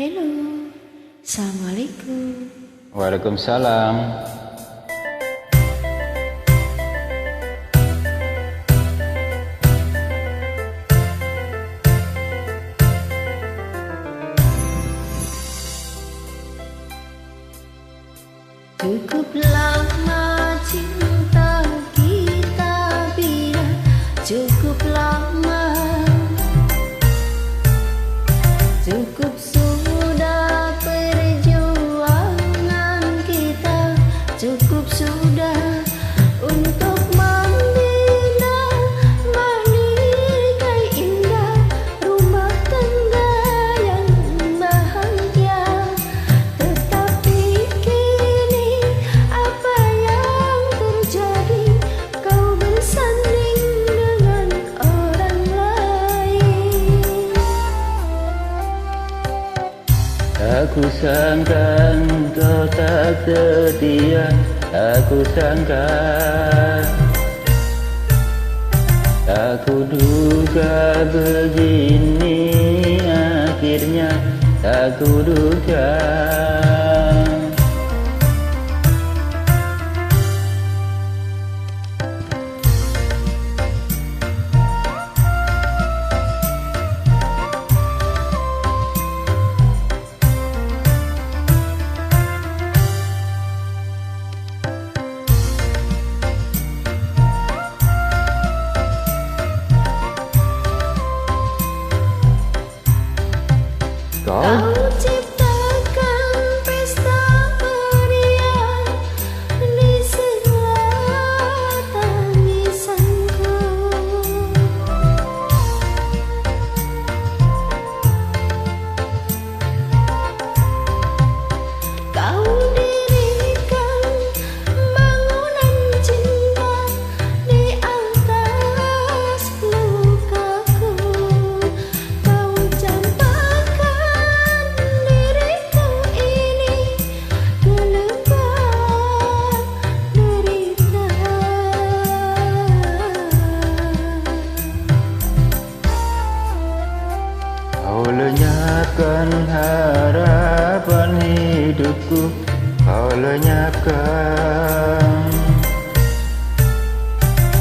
Halo, Assalamualaikum. Waalaikumsalam. Cukup lama cinta kita bina, cukup lama, cukup sudah perjuangan kita, cukup sudah untuk membina balikai indah rumah tangga yang bahagia. Tetapi kini apa yang terjadi? Kau bersanding dengan orang lain. Aku sangka engkau tak setia, aku sangka, tak kuduga begini akhirnya, tak kuduga. Kau ciptakan pesta meriah di sela tangisanku. Kau dirikan bangunan cinta di atas lukaku. Kau campakkan diriku ini ke lembah derita. Kau lenyapkan harapan hidupku, kau lenyapkan.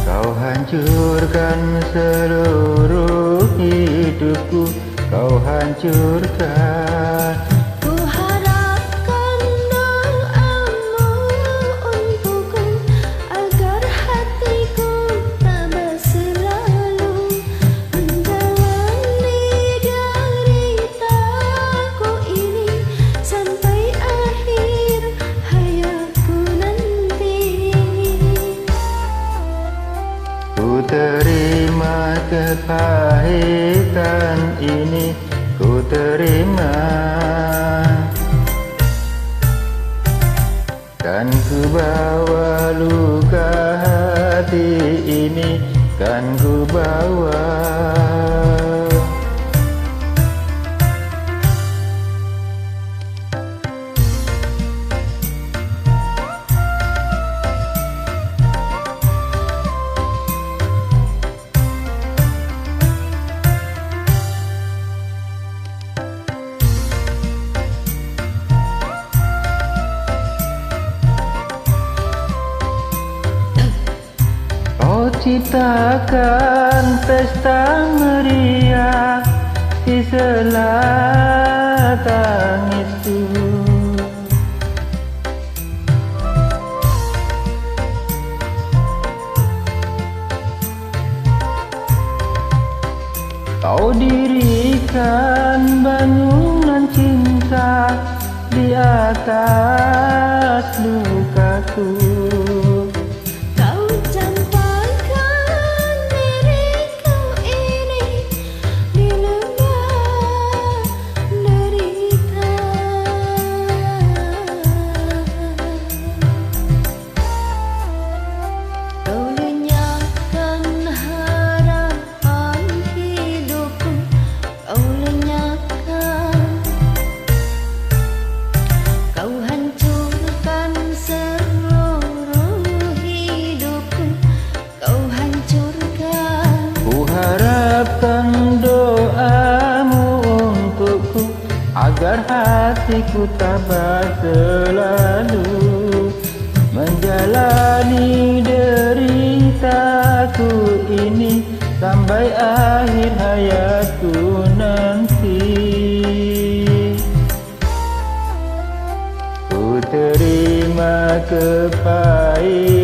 Kau hancurkan seluruh hidupku, kau hancurkan. Ku harapkan doamu untukku agar hatiku tabah selalu menjalani deritaku ini sampai akhir hayatku nanti. Ku terima kepahitan ini, ku terima. Kan ku bawa luka hati ini, kan ku bawa. Kau ciptakan pesta meriah di sela tangisku. Kau dirikan bangunan cinta di atas lukaku. Kau campakkan diriku ini di lembah derita. Kau lenyapkan harapan hidupku, kau lenyapkan. Kau agar hatiku tabah selalu menjalani deritaku ini sampai akhir hayatku nanti. Ku terima kepahitan